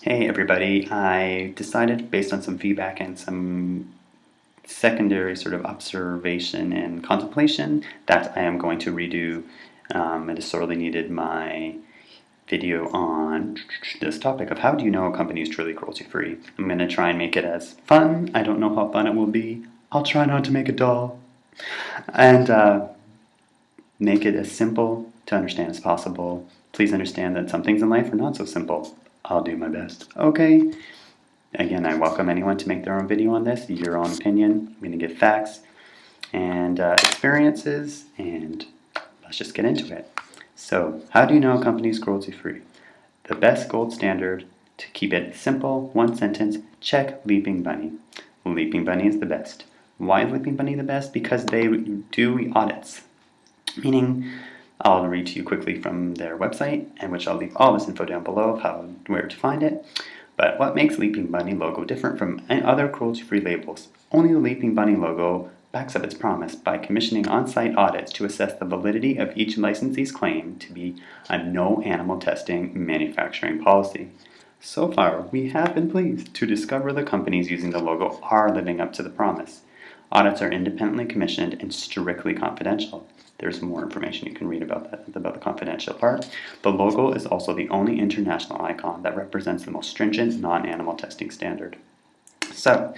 Hey everybody, I decided based on some feedback and some secondary sort of observation and contemplation that I am going to redo it is sorely needed my video on this topic of how do you know a company is truly cruelty free. I'm going to try and make it as fun. I don't know how fun it will be. I'll try not to make it dull. And make it as simple to understand as possible. Please understand that some things in life are not so simple. I'll do my best. Okay. Again, I welcome anyone to make their own video on this, your own opinion. I'm going to give facts and experiences, and let's just get into it. So, how do you know a company is cruelty free? The best gold standard to keep it simple, one sentence, check Leaping Bunny. Leaping Bunny is the best. Why is Leaping Bunny the best? Because they do audits. Meaning, I'll read to you quickly from their website, and which I'll leave all this info down below of where to find it. But what makes Leaping Bunny logo different from other cruelty-free labels? Only the Leaping Bunny logo backs up its promise by commissioning on-site audits to assess the validity of each licensee's claim to be a no animal testing manufacturing policy. So far, we have been pleased to discover the companies using the logo are living up to the promise. Audits are independently commissioned and strictly confidential. There's more information you can read about that, about the confidential part. The logo is also the only international icon that represents the most stringent non-animal testing standard. So,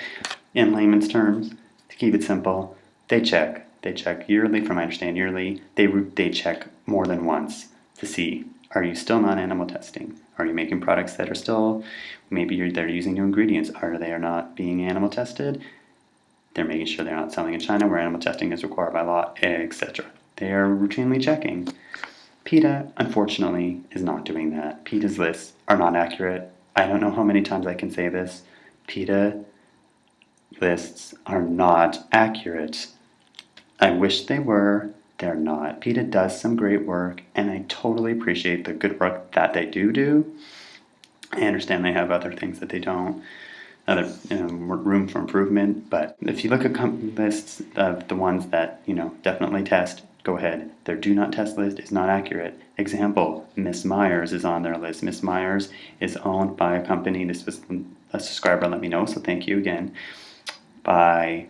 in layman's terms, to keep it simple, they check. They check yearly, from I understand yearly. They check more than once to see, are you still non-animal testing? Are you making products that are still, maybe they're using new ingredients, are they not being animal tested? They're making sure they're not selling in China where animal testing is required by law, etc. They are routinely checking. PETA, unfortunately, is not doing that. PETA's lists are not accurate. I don't know how many times I can say this. PETA lists are not accurate. I wish they were. They're not. PETA does some great work, and I totally appreciate the good work that they do. I understand they have other things that they don't. Other room for improvement, but if you look at lists of the ones that definitely test, go ahead. Their do not test list is not accurate. Example, Miss Myers is on their list. Miss Myers is owned by a company. This was a subscriber let me know, so thank you again. They're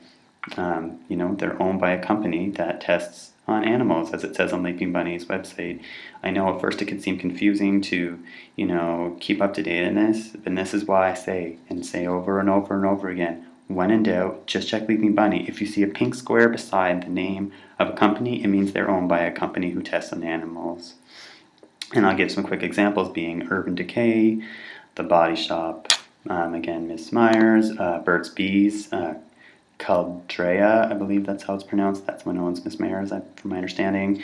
owned by a company that tests on animals, as it says on Leaping Bunny's website. I know at first it can seem confusing to, keep up to date in this, and this is why I say over and over and over again, when in doubt, just check Leaping Bunny. If you see a pink square beside the name of a company, it means they're owned by a company who tests on animals. And I'll give some quick examples being Urban Decay, The Body Shop, again, Miss Myers, Burt's Bees, Caldrea, I believe that's how it's pronounced. That's one who owns Miss Myers, from my understanding.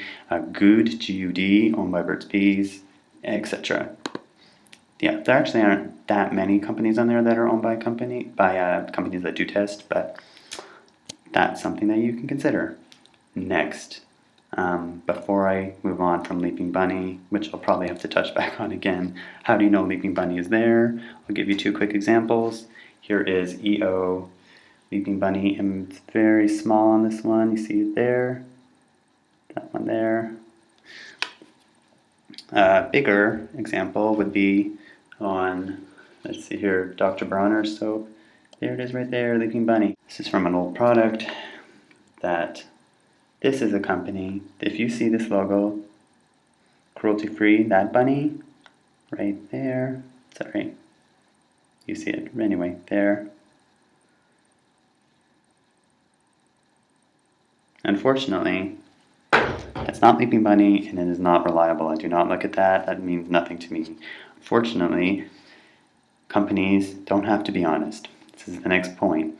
Good, G-U-D, owned by Burt's Bees, etc. Yeah, there actually aren't that many companies on there that are owned by companies that do test, but that's something that you can consider. Next, before I move on from Leaping Bunny, which I'll probably have to touch back on again, how do you know Leaping Bunny is there? I'll give you two quick examples. Here is EO Leaping Bunny, and it's very small on this one. You see it there, that one there. Bigger example would be on, let's see here, Dr. Bronner's soap. There it is right there, Leaping Bunny. This is from an old product this is a company. If you see this logo, cruelty free, that bunny, right there, sorry, you see it anyway, there. Unfortunately, it's not Leaping Bunny, and it is not reliable. I do not look at that. That means nothing to me. Unfortunately, companies don't have to be honest. This is the next point.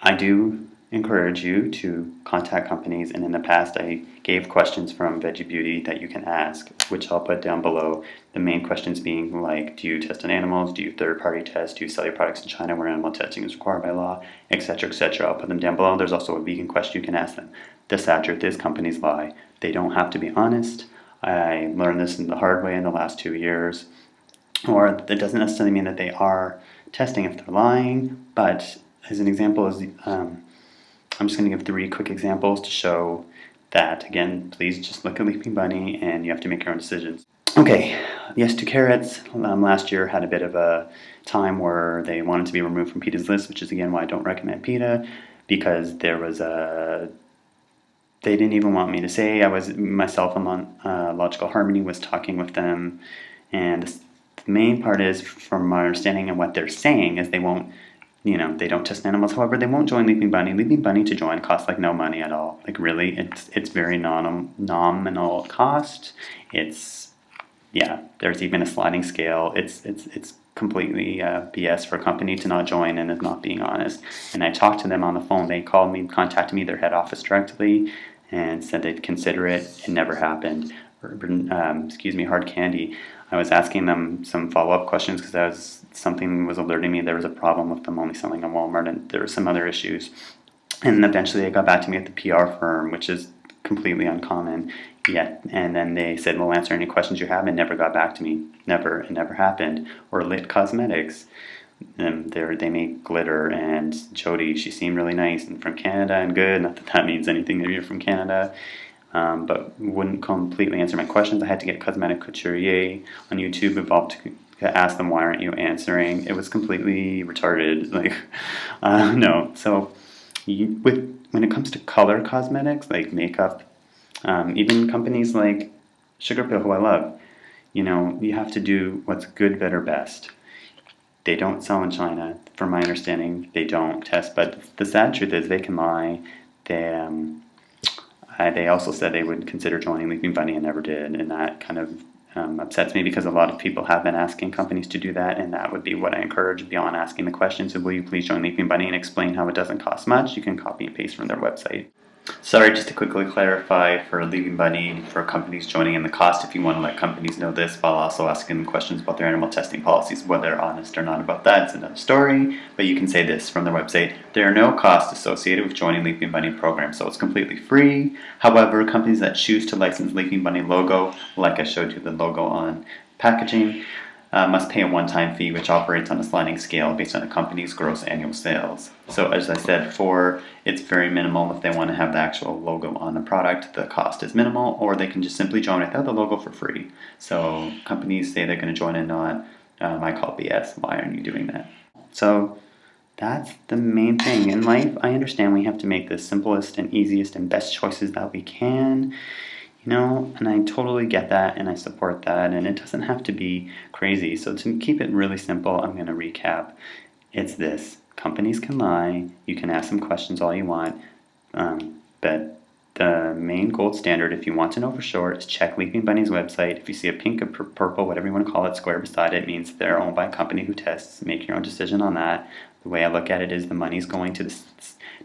I do encourage you to contact companies, and in the past I gave questions from Veggie Beauty that you can ask, which I'll put down below. The main questions being like, do you test on animals? Do you third-party test? Do you sell your products in China where animal testing is required by law? Etc., etc. I'll put them down below. There's also a vegan question you can ask them. The sad truth is companies lie. They don't have to be honest. I learned this in the hard way in the last 2 years. Or it doesn't necessarily mean that they are testing if they're lying, but as an example, I'm just going to give 3 quick examples to show that. Again, please just look at Leaping Bunny and you have to make your own decisions. Okay, Yes to Carrots last year had a bit of a time where they wanted to be removed from PETA's list, which is again why I don't recommend PETA, because there was a they didn't even want me to say. I was myself on Logical Harmony was talking with them, and the main part is, from my understanding and what they're saying, is they won't, they don't test animals. However, they won't join Leaping Bunny. Leaping Bunny to join costs like no money at all. Like really, it's very nominal cost. It's there's even a sliding scale. It's completely BS for a company to not join and is not being honest. And I talked to them on the phone. They called me, contacted me, their head office directly, and said they'd consider it. It never happened. Hard Candy. I was asking them some follow-up questions because something was alerting me there was a problem with them only selling on Walmart, and there were some other issues. And eventually they got back to me at the PR firm, which is completely uncommon. And then they said, we'll answer any questions you have, and never got back to me. Never. It never happened. Or Lit Cosmetics. They make glitter, and Jody, she seemed really nice and from Canada and good. Not that that means anything if you're from Canada. But wouldn't completely answer my questions. I had to get Cosmetic Couturier on YouTube involved to ask them, why aren't you answering? It was completely retarded. No. So when it comes to color cosmetics, like makeup, even companies like Sugarpill, who I love, you have to do what's good, better, best. They don't sell in China, from my understanding. They don't test, but the sad truth is they can lie. They also said they would consider joining Leaping Bunny and never did, and that kind of upsets me because a lot of people have been asking companies to do that, and that would be what I encourage beyond asking the question. So will you please join Leaping Bunny and explain how it doesn't cost much? You can copy and paste from their website. Sorry, just to quickly clarify for Leaping Bunny, for companies joining in the cost, if you want to let companies know this while also asking them questions about their animal testing policies, whether they're honest or not about that, it's another story. But you can say this from their website: there are no costs associated with joining Leaping Bunny program, so it's completely free. However, companies that choose to license Leaping Bunny logo, like I showed you the logo on packaging, must pay a one-time fee, which operates on a sliding scale based on a company's gross annual sales. So as I said before, it's very minimal. If they want to have the actual logo on the product, the cost is minimal, or they can just simply join without the logo for free. So companies say they're going to join and not. I call BS. Why aren't you doing that? So that's the main thing. In life, I understand we have to make the simplest and easiest and best choices that we can. And I totally get that, and I support that, and it doesn't have to be crazy. So to keep it really simple, I'm going to recap. It's this: companies can lie, you can ask them questions all you want, but the main gold standard, if you want to know for sure, is check Leaping Bunny's website. If you see a pink or purple, whatever you want to call it, square beside it, means they're owned by a company who tests. Make your own decision on that. The way I look at it is the money's going to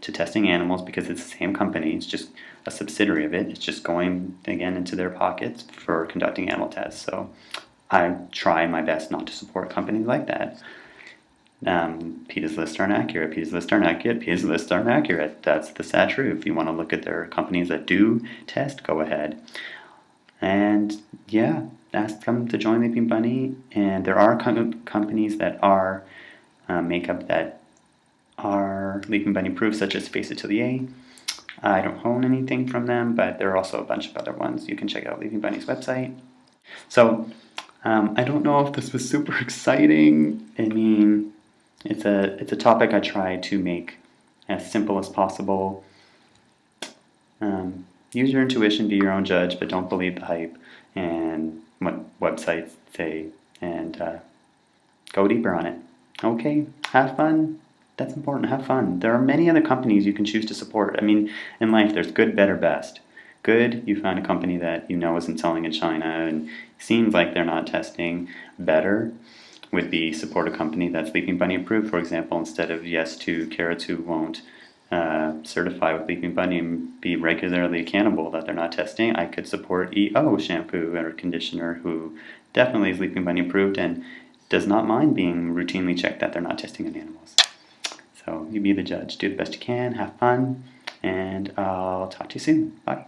testing animals because it's the same company. It's just a subsidiary of it. It's just going, again, into their pockets for conducting animal tests. So I try my best not to support companies like that. PETA's lists aren't accurate. PETA's lists aren't accurate. PETA's lists aren't accurate. That's the sad truth. If you want to look at their companies that do test, go ahead. And ask them to join Leaping Bunny. And there are companies that are makeup that are Leaping Bunny proof, such as Face Atelier. I don't own anything from them, but there are also a bunch of other ones. You can check out Leaping Bunny's website. So I don't know if this was super exciting. I mean, it's a topic I try to make as simple as possible. Use your intuition, be your own judge, but don't believe the hype and what websites say, and go deeper on it. Okay, have fun. That's important. Have fun. There are many other companies you can choose to support. I mean, in life, there's good, better, best. Good, you find a company that isn't selling in China and seems like they're not testing. Better would be support a company that's Leaping Bunny approved, for example, instead of Yes to Carrots, who won't certify with Leaping Bunny and be regularly accountable that they're not testing. I could support EO shampoo or conditioner, who definitely is Leaping Bunny approved and does not mind being routinely checked that they're not testing on animals. So you be the judge. Do the best you can. Have fun. And I'll talk to you soon. Bye.